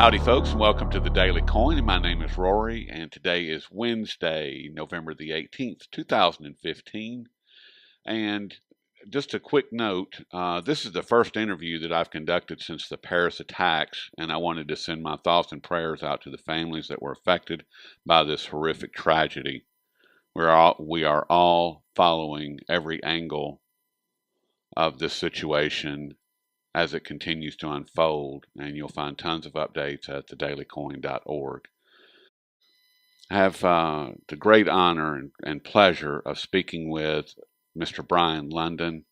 Howdy, folks, and welcome to the Daily Coin. My name is Rory, and today is Wednesday, November the 18th, 2015. And just a quick note, this is the first interview that I've conducted since the Paris attacks, and I wanted to send my thoughts and prayers out to the families that were affected by this horrific tragedy. We are all following every angle of this situation as it continues to unfold, and you'll find tons of updates at thedailycoin.org. I have the great honor and pleasure of speaking with Mr. Brien Lundin,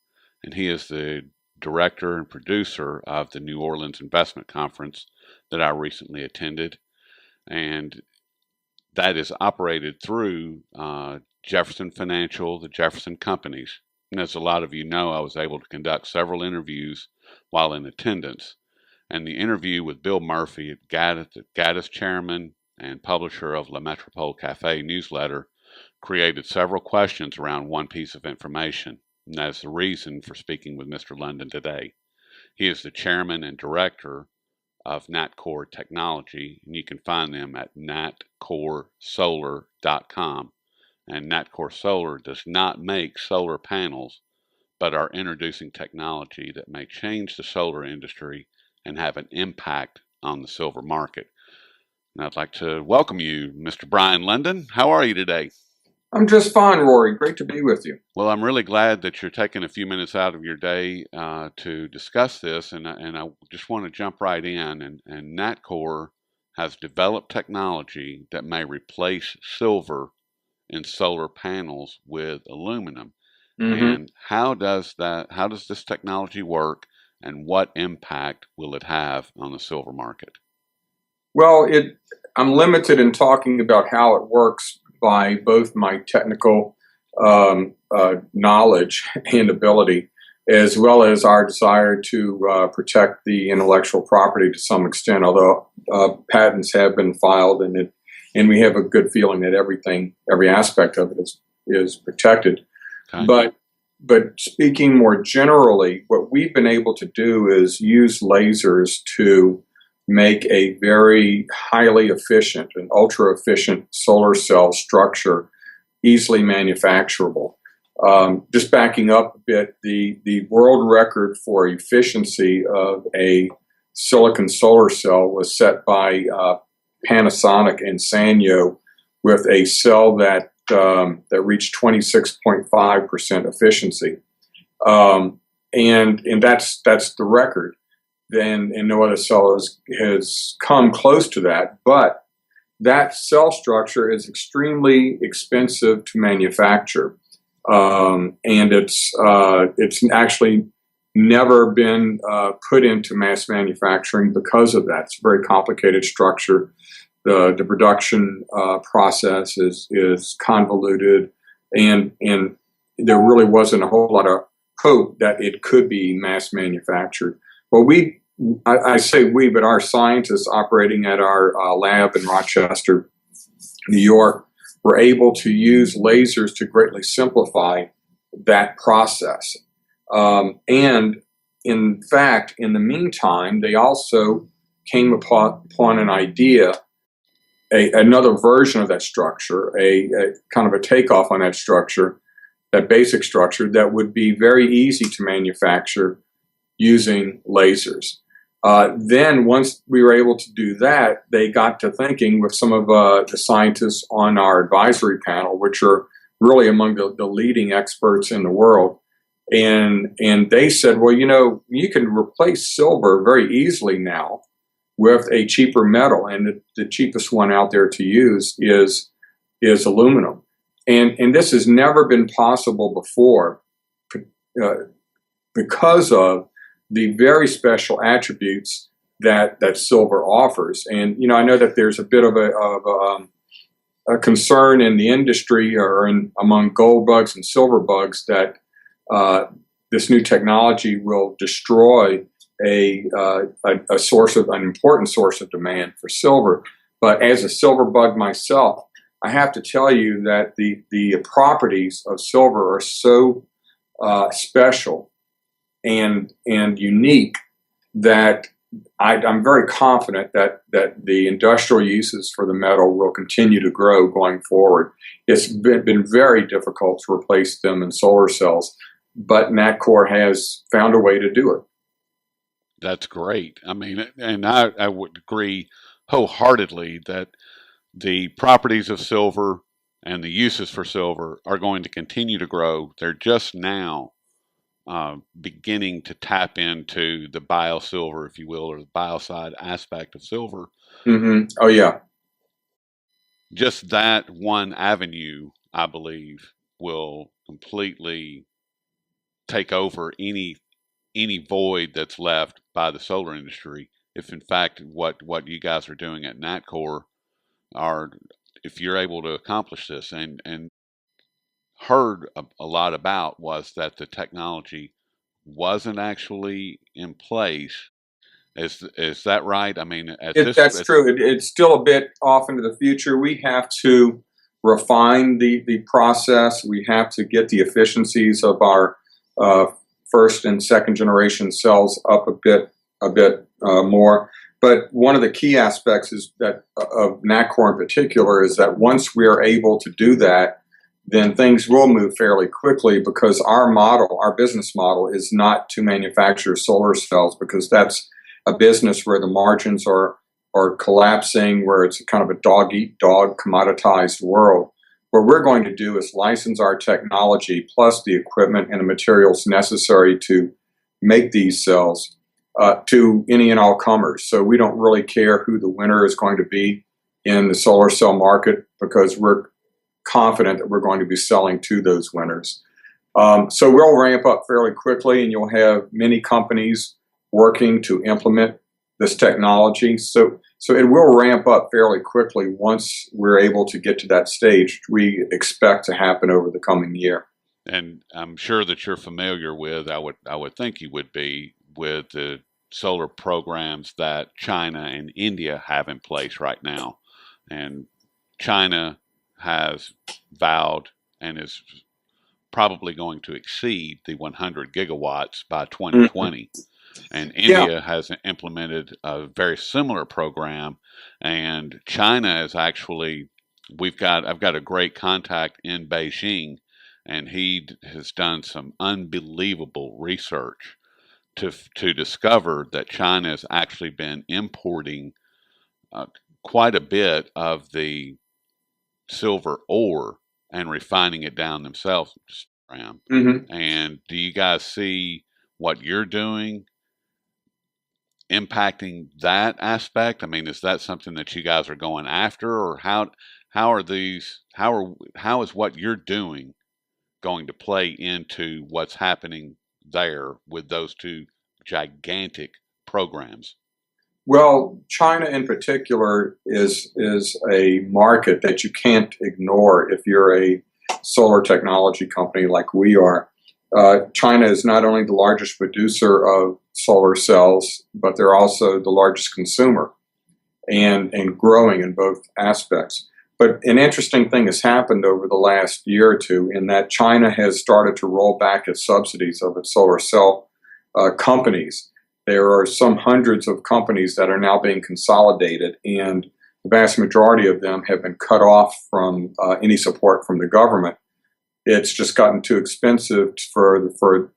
and he is the director and producer of the New Orleans Investment Conference that I recently attended, and that is operated through Jefferson Financial, the Jefferson Companies. And as a lot of you know, I was able to conduct several interviews while in attendance. And the interview with Bill Murphy, Gaddis chairman and publisher of La Metropole Cafe newsletter, created several questions around one piece of information. And that is the reason for speaking with Mr. Lundin today. He is the chairman and director of Natcore Technology, and you can find them at natcoresolar.com. And Natcore Solar does not make solar panels, but are introducing technology that may change the solar industry and have an impact on the silver market. And I'd like to welcome you, Mr. Brien Lundin. How are you today? I'm just fine, Rory. Great to be with you. Well, I'm really glad that you're taking a few minutes out of your day to discuss this, and I just want to jump right in. And Natcore has developed technology that may replace silver in solar panels with aluminum. Mm-hmm. And how does this technology work, and what impact will it have on the silver market? Well, I'm limited in talking about how it works by both my technical knowledge and ability, as well as our desire to protect the intellectual property to some extent, although patents have been filed, and we have a good feeling that every aspect of it is protected. Okay. But speaking more generally, what we've been able to do is use lasers to make a very highly efficient and ultra efficient solar cell structure easily manufacturable. Just backing up a bit, the world record for efficiency of a silicon solar cell was set by Panasonic and Sanyo with a cell that reached 26.5% efficiency, and that's the record. And no other cell has come close to that. But that cell structure is extremely expensive to manufacture, and it's actually never been put into mass manufacturing because of that. It's a very complicated structure. The production process is convoluted, and there really wasn't a whole lot of hope that it could be mass manufactured. Well, I say we, but our scientists operating at our lab in Rochester, New York, were able to use lasers to greatly simplify that process. And in fact, in the meantime, they also came upon an idea, another version of that structure, a kind of a takeoff on that structure, that basic structure that would be very easy to manufacture using lasers. Then once we were able to do that, they got to thinking with some of the scientists on our advisory panel, which are really among the leading experts in the world. And they said, well, you can replace silver very easily now with a cheaper metal, and the cheapest one out there to use is aluminum. And this has never been possible before because of the very special attributes that silver offers. And I know that there's a bit of a concern in the industry or among gold bugs and silver bugs that this new technology will destroy an important source of demand for silver. But as a silver bug myself, I have to tell you that the properties of silver are so special and unique that I'm very confident that the industrial uses for the metal will continue to grow going forward. It's been very difficult to replace them in solar cells, but NatCor has found a way to do it. That's great. I mean, and I would agree wholeheartedly that the properties of silver and the uses for silver are going to continue to grow. They're just now beginning to tap into the biosilver, if you will, or the biocide aspect of silver. Mm-hmm. Oh, yeah. Just that one avenue, I believe, will completely take over any void that's left by the solar industry. If in fact what you guys are doing at NatCor are, if you're able to accomplish this, and heard a lot about was that the technology wasn't actually in place. Is that right? I mean, That's true. It's still a bit off into the future. We have to refine the process. We have to get the efficiencies of our uh, first and second generation cells up a bit more. But one of the key aspects is that of NACCOR in particular is that once we are able to do that, then things will move fairly quickly, because our model, our business model, is not to manufacture solar cells, because that's a business where the margins are collapsing, where it's kind of a dog eat dog commoditized world. What we're going to do is license our technology plus the equipment and the materials necessary to make these cells to any and all comers. So we don't really care who the winner is going to be in the solar cell market, because we're confident that we're going to be selling to those winners. So we'll ramp up fairly quickly, and you'll have many companies working to implement this technology. So it will ramp up fairly quickly once we're able to get to that stage. We expect to happen over the coming year. And I'm sure that you're familiar with, I would think you would be, with the solar programs that China and India have in place right now. And China has vowed and is probably going to exceed the 100 gigawatts by 2020. And Yeah. India has implemented a very similar program, and China is actually, I've got a great contact in Beijing, and he has done some unbelievable research to discover that China has actually been importing uh, quite a bit of the silver ore and refining it down themselves. Mm-hmm. And do you guys see what you're doing impacting that aspect? I mean, is that something that you guys are going after, or how is what you're doing going to play into what's happening there with those two gigantic programs? Well, China in particular is a market that you can't ignore if you're a solar technology company like we are. China is not only the largest producer of solar cells, but they're also the largest consumer, and growing in both aspects. But an interesting thing has happened over the last year or two, in that China has started to roll back its subsidies of its solar cell companies. There are some hundreds of companies that are now being consolidated, and the vast majority of them have been cut off from any support from the government. It's just gotten too expensive for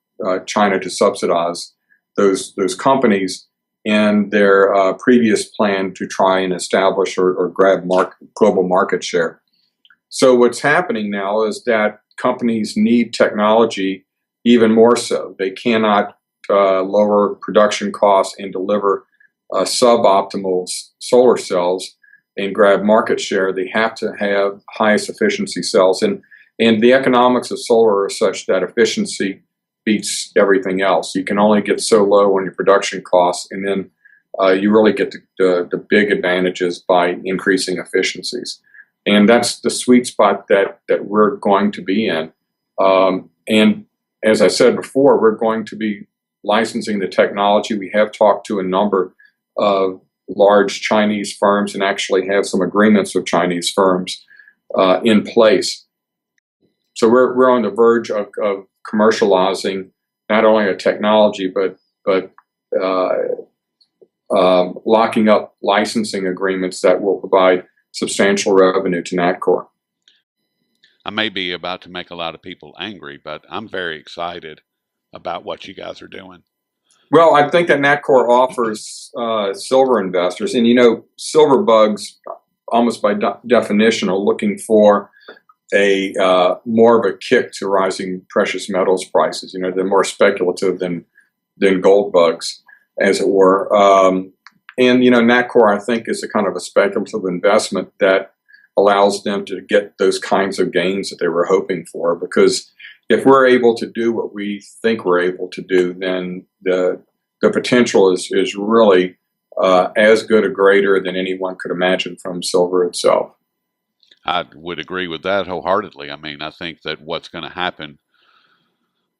China to subsidize those companies, and their previous plan to try and establish or grab global market share. So what's happening now is that companies need technology even more so. They cannot lower production costs and deliver suboptimal solar cells and grab market share. They have to have highest efficiency cells. And the economics of solar are such that efficiency beats everything else. You can only get so low on your production costs, and then you really get the big advantages by increasing efficiencies. And that's the sweet spot that we're going to be in. And as I said before, we're going to be licensing the technology. We have talked to a number of large Chinese firms, and actually have some agreements with Chinese firms in place. So we're on the verge of commercializing not only a technology, but locking up licensing agreements that will provide substantial revenue to Natcor. I may be about to make a lot of people angry, but I'm very excited about what you guys are doing. Well, I think that Natcor offers silver investors, and silver bugs, almost by definition, are looking for a more of a kick to rising precious metals prices. They're more speculative than gold bugs, as it were. And Natcor, I think, is a kind of a speculative investment that allows them to get those kinds of gains that they were hoping for. Because if we're able to do what we think we're able to do, then the potential is really as good or greater than anyone could imagine from silver itself. I would agree with that wholeheartedly. I mean, I think that what's going to happen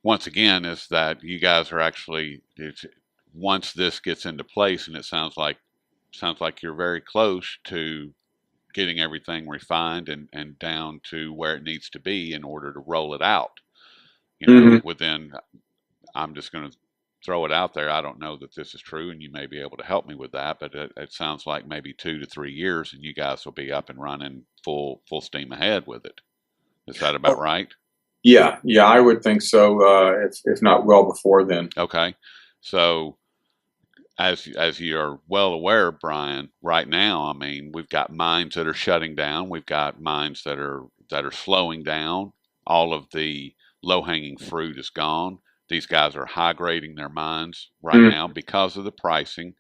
once again is that you guys are actually, once this gets into place, and it sounds like you're very close to getting everything refined and down to where it needs to be in order to roll it out. Within, I'm just going to throw it out there. I don't know that this is true, and you may be able to help me with that, but it sounds like maybe 2 to 3 years, and you guys will be up and running full steam ahead with it. Is that about right? Yeah, I would think so. If not well before then. Okay, so as you are well aware, Brien, right now, I mean, we've got mines that are shutting down. We've got mines that are slowing down. All of the low-hanging fruit is gone. These guys are high grading their mines right now because of the pricing.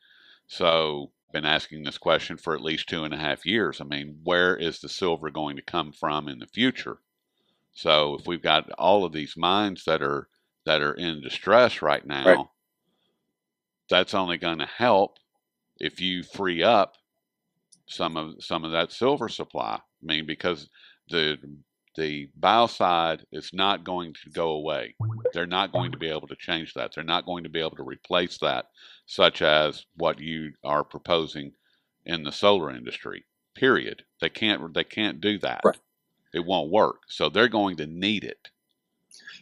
So I've been asking this question for at least 2.5 years. I mean, where is the silver going to come from in the future? So if we've got all of these mines that are in distress right now, that's only going to help if you free up some of that silver supply. I mean, because the bio side is not going to go away. They're not going to be able to change that. They're not going to be able to replace that, such as what you are proposing in the solar industry. Period. They can't do that. Right. It won't work. So they're going to need it.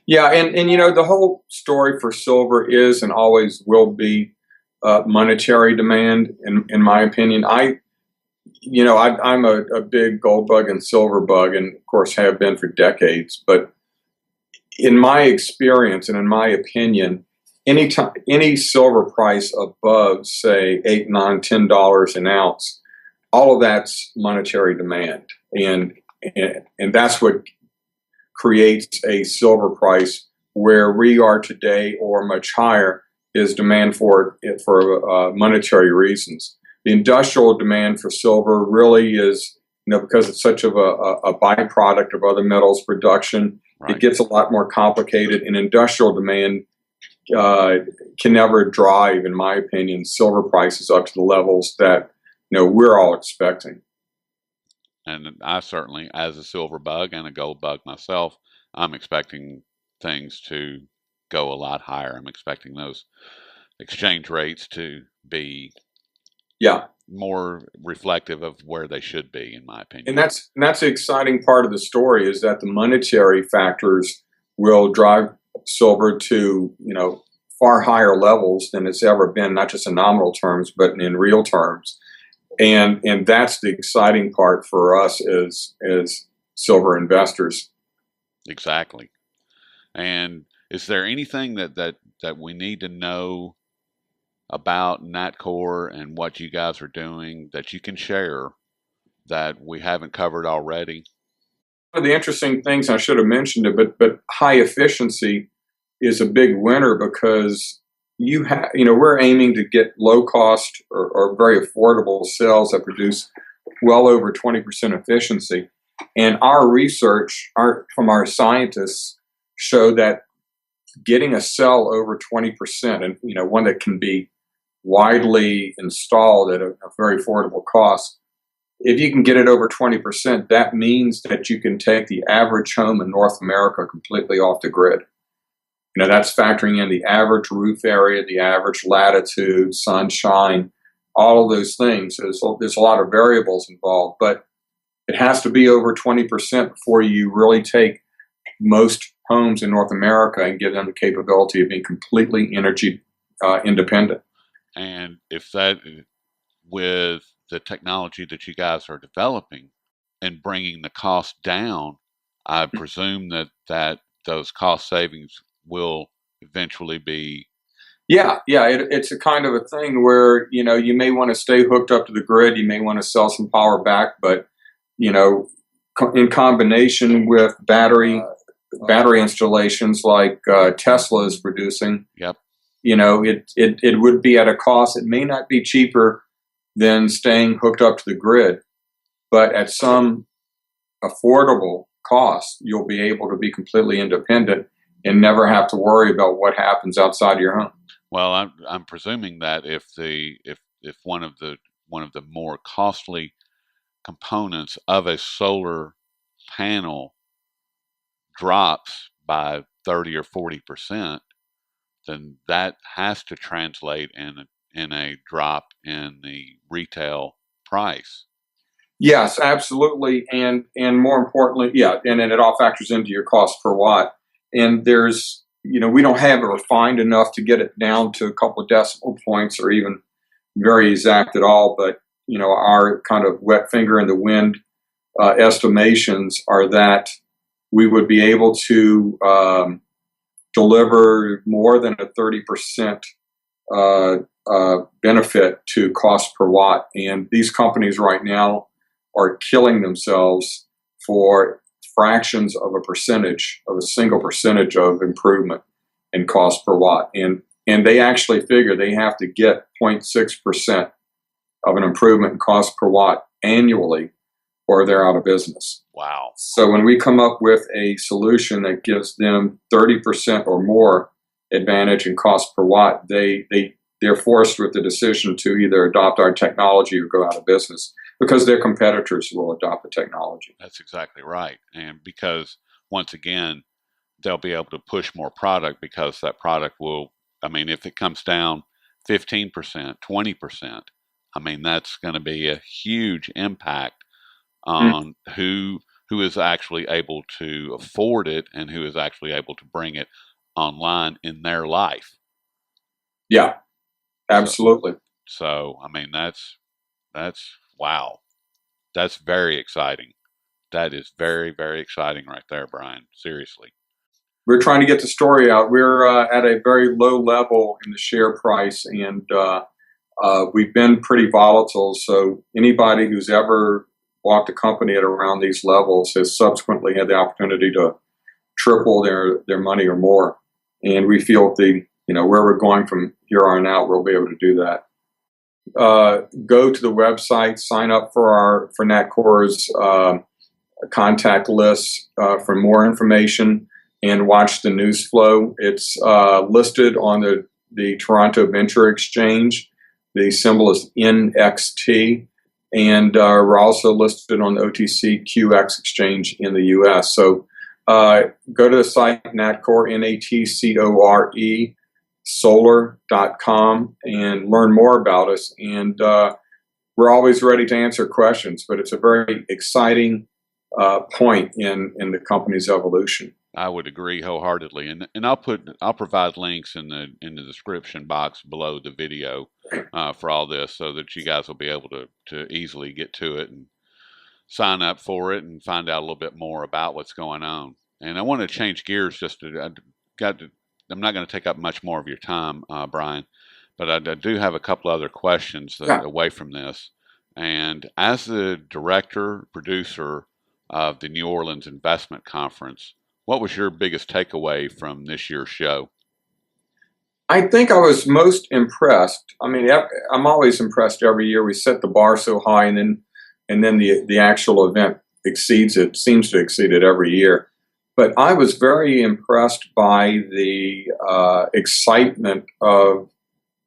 Yeah, and the whole story for silver is and always will be monetary demand. In my opinion, I'm a big gold bug and silver bug, and of course have been for decades. But in my experience and in my opinion, any silver price above, say, $8, $9, $10 an ounce, all of that's monetary demand, and that's what creates a silver price where we are today or much higher is demand for it for monetary reasons. The industrial demand for silver really is, because it's such of a byproduct of other metals production, it gets a lot more complicated, and industrial demand can never drive, in my opinion, silver prices up to the levels that we're all expecting. And I certainly, as a silver bug and a gold bug myself, I'm expecting things to go a lot higher. I'm expecting those exchange rates to be more reflective of where they should be, in my opinion. And that's the exciting part of the story, is that the monetary factors will drive silver to far higher levels than it's ever been, not just in nominal terms, but in real terms. And that's the exciting part for us as silver investors. Exactly. And is there anything that we need to know about Natcor and what you guys are doing that you can share that we haven't covered already? One of the interesting things, I should have mentioned it, but high efficiency is a big winner, because we're aiming to get low cost or very affordable cells that produce well over 20% efficiency. And our research from our scientists show that getting a cell over 20%, and one that can be widely installed at a very affordable cost, if you can get it over 20%, that means that you can take the average home in North America completely off the grid. That's factoring in the average roof area, the average latitude, sunshine, all of those things. There's a lot of variables involved, but it has to be over 20% before you really take most homes in North America and give them the capability of being completely energy independent. And if that, with the technology that you guys are developing and bringing the cost down, I presume that those cost savings will eventually be. Yeah, yeah, it's a kind of a thing where, you may want to stay hooked up to the grid, you may want to sell some power back, but, you know, in combination with battery installations like Tesla is producing, Yep. it would be at a cost. It may not be cheaper than staying hooked up to the grid, but at some affordable cost, you'll be able to be completely independent and never have to worry about what happens outside your home. Well, I'm presuming that if one of the more costly components of a solar panel drops by 30 or 40%, then that has to translate in a drop in the retail price. Yes, absolutely, and more importantly, yeah, and then it all factors into your cost per watt. And there's, we don't have it refined enough to get it down to a couple of decimal points or even very exact at all. But our kind of wet finger in the wind estimations are that we would be able to deliver more than a 30% benefit to cost per watt. And these companies right now are killing themselves for fractions of a single percentage of improvement in cost per watt. And they actually figure they have to get 0.6% of an improvement in cost per watt annually, or they're out of business. Wow. So when we come up with a solution that gives them 30% or more advantage in cost per watt, they're forced with the decision to either adopt our technology or go out of business, because their competitors will adopt the technology. That's exactly right. And because, once again, they'll be able to push more product, because that product will, if it comes down 15%, 20%, that's going to be a huge impact on who is actually able to afford it and who is actually able to bring it online in their life. Yeah, absolutely. So that's wow. That's very exciting. That is very, very exciting right there, Brien. Seriously. We're trying to get the story out. We're at a very low level in the share price, and we've been pretty volatile. So anybody who's ever bought the company at around these levels has subsequently had the opportunity to triple their money or more. And we feel where we're going from here on out, we'll be able to do that. Go to the website, sign up for NatCore's contact list for more information, and watch the news flow. It's listed on the Toronto Venture Exchange. The symbol is NXT, and we're also listed on the OTCQX exchange in the U.S. So go to the site, NatCore, NATCORE, solar.com, and learn more about us. And we're always ready to answer questions, but it's a very exciting point in the company's evolution. I would agree wholeheartedly, and I'll provide links in the description box below the video for all this, so that you guys will be able to easily get to it and sign up for it and find out a little bit more about what's going on. And I want to change gears I'm not going to take up much more of your time, Brien, but I do have a couple other questions away from this. And as the director, producer of the New Orleans Investment Conference, what was your biggest takeaway from this year's show? I think I was most impressed. I'm always impressed every year. We set the bar so high, and then the actual event seems to exceed it every year. But I was very impressed by the excitement of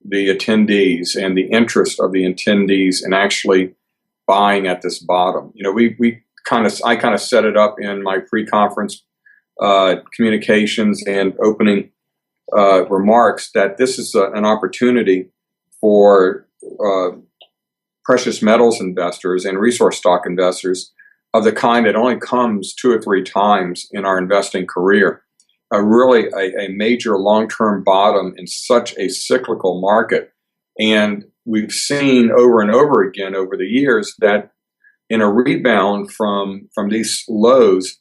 the attendees and the interest of the attendees in actually buying at this bottom. I kind of set it up in my pre-conference communications and opening remarks that this is an opportunity for precious metals investors and resource stock investors of the kind that only comes 2 or 3 times in our investing career. Really a major long-term bottom in such a cyclical market And we've seen over and over again over the years that in a rebound from these lows,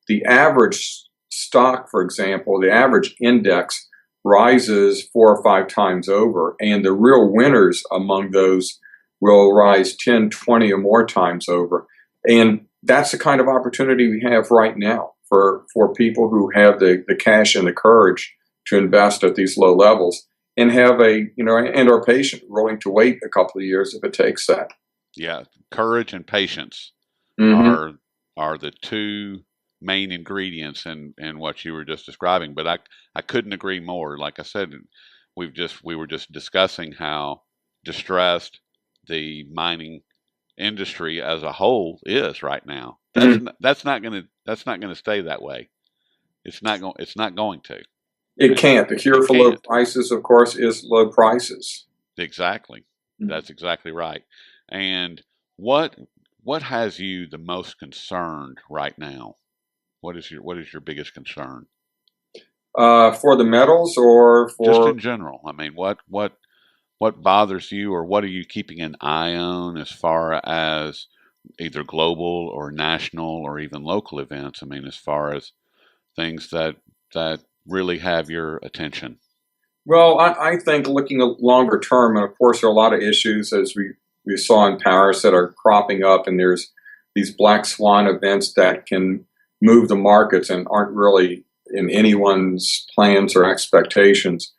the average stock, for example, the average index rises 4 or 5 times over, and the real winners among those will rise 10, 20 or more times over. And that's the kind of opportunity we have right now for people who have the cash and the courage to invest at these low levels and have and are patient, willing to wait a couple of years if it takes that. Yeah, courage and patience Mm-hmm. are the two main ingredients in what you were just describing. But I couldn't agree more. Like I said, we were just discussing how distressed the mining industry as a whole is right now. Mm-hmm. That's not gonna stay that way. It's not going to. It can't. The cure It for low can't. prices, of course, is low prices. Exactly. Mm-hmm. That's exactly right. And what what has you the most concerned right now? What is your biggest concern? For the metals or Just for in general. I mean, what bothers you, or what are you keeping an eye on as far as either global or national or even local events? I mean, as far as things that really have your attention. well, I think looking at longer term, and of course, there are a lot of issues as we saw in Paris that are cropping up, and there's these black swan events that can move the markets and aren't really in anyone's plans or expectations.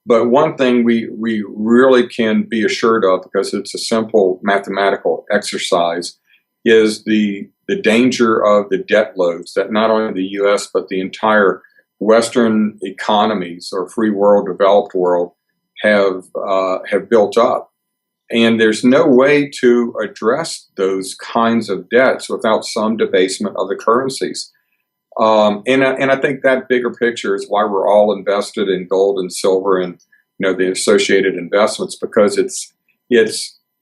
But one thing we really can be assured of, because it's a simple mathematical exercise, is the danger of the debt loads that not only the U.S. but the entire Western economies or free world, developed world have built up. And there's no way to address those kinds of debts without some debasement of the currencies. And I think that bigger picture is why we're all invested in gold and silver and the associated investments, because it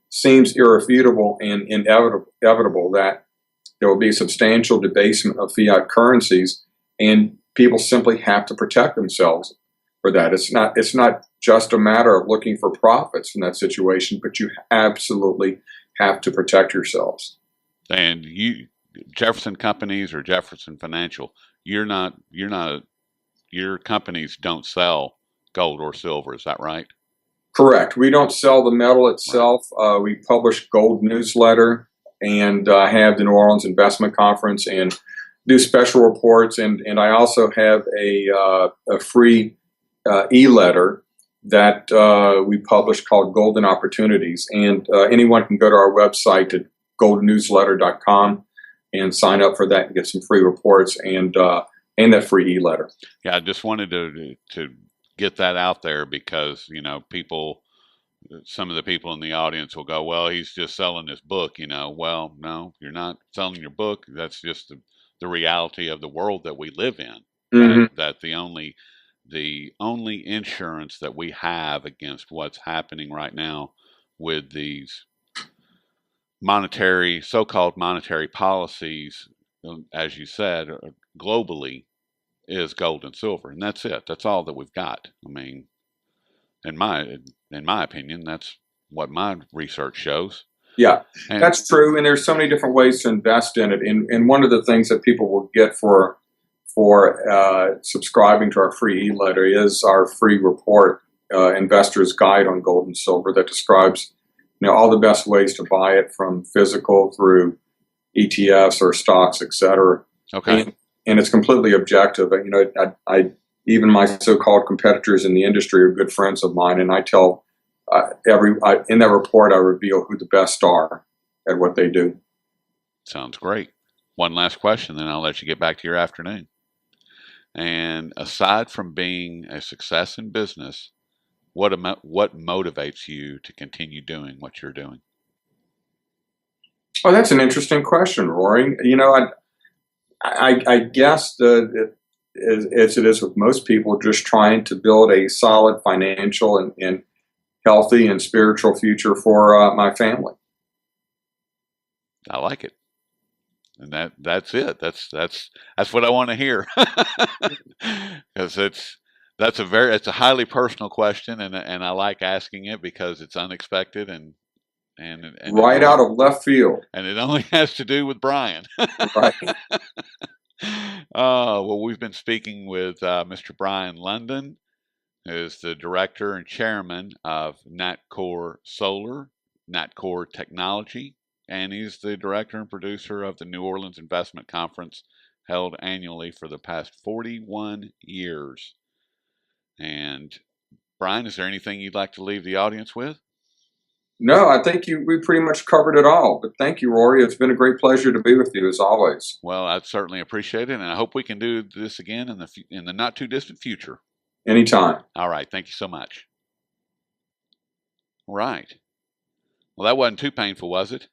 seems irrefutable and inevitable that there will be substantial debasement of fiat currencies, and people simply have to protect themselves for that. It's not just a matter of looking for profits in that situation, but you absolutely have to protect yourselves. And you, Jefferson Companies or Jefferson Financial, you're not your companies don't sell gold or silver. Is that right? Correct. We don't sell the metal Right. itself. We publish gold newsletter and have the New Orleans Investment Conference and do special reports. And I also have a free e-letter that we publish called Golden Opportunities. And anyone can go to our website at goldnewsletter.com and sign up for that and get some free reports and that free e-letter. Yeah, I just wanted to get that out there because people, some of the people in the audience will go, well, he's just selling his book. Well, no, you're not selling your book. That's just the reality of the world that we live in. Mm-hmm. That the only insurance that we have against what's happening right now with these so-called monetary policies, as you said, globally, is gold and silver, and that's it. That's all that we've got. I mean, in my opinion, that's what my research shows. Yeah, And that's true. And there's so many different ways to invest in it. And one of the things that people will get for subscribing to our free e-letter is our free report, Investor's Guide on Gold and Silver, that describes all the best ways to buy it, from physical through ETFs or stocks, etc. okay, And it's completely objective. I even my so-called competitors in the industry are good friends of mine, and I tell in that report I reveal who the best are at what they do. sounds great. One last question, then I'll let you get back to your afternoon. And aside from being a success in business, what motivates you to continue doing what you're doing? Oh, that's an interesting question, Rory. I guess as it is with most people, just trying to build a solid financial and healthy and spiritual future for my family. I like it, and that's it. That's what I want to hear, because It's a highly personal question, and I like asking it because it's unexpected and Right out of left field. it only has to do with Brien. Right. Well, we've been speaking with Mr. Brien Lundin, who is the director and chairman of Natcor Solar, Natcor Technology, and he's the director and producer of the New Orleans Investment Conference, held annually for the past 41 years. And Brien, is there anything you'd like to leave the audience with? No, I think we pretty much covered it all. But thank you, Rory. It's been a great pleasure to be with you as always. Well, I'd certainly appreciate it, and I hope we can do this again in the not too distant future. Anytime. All right, thank you so much. Right. Well, that wasn't too painful, was it?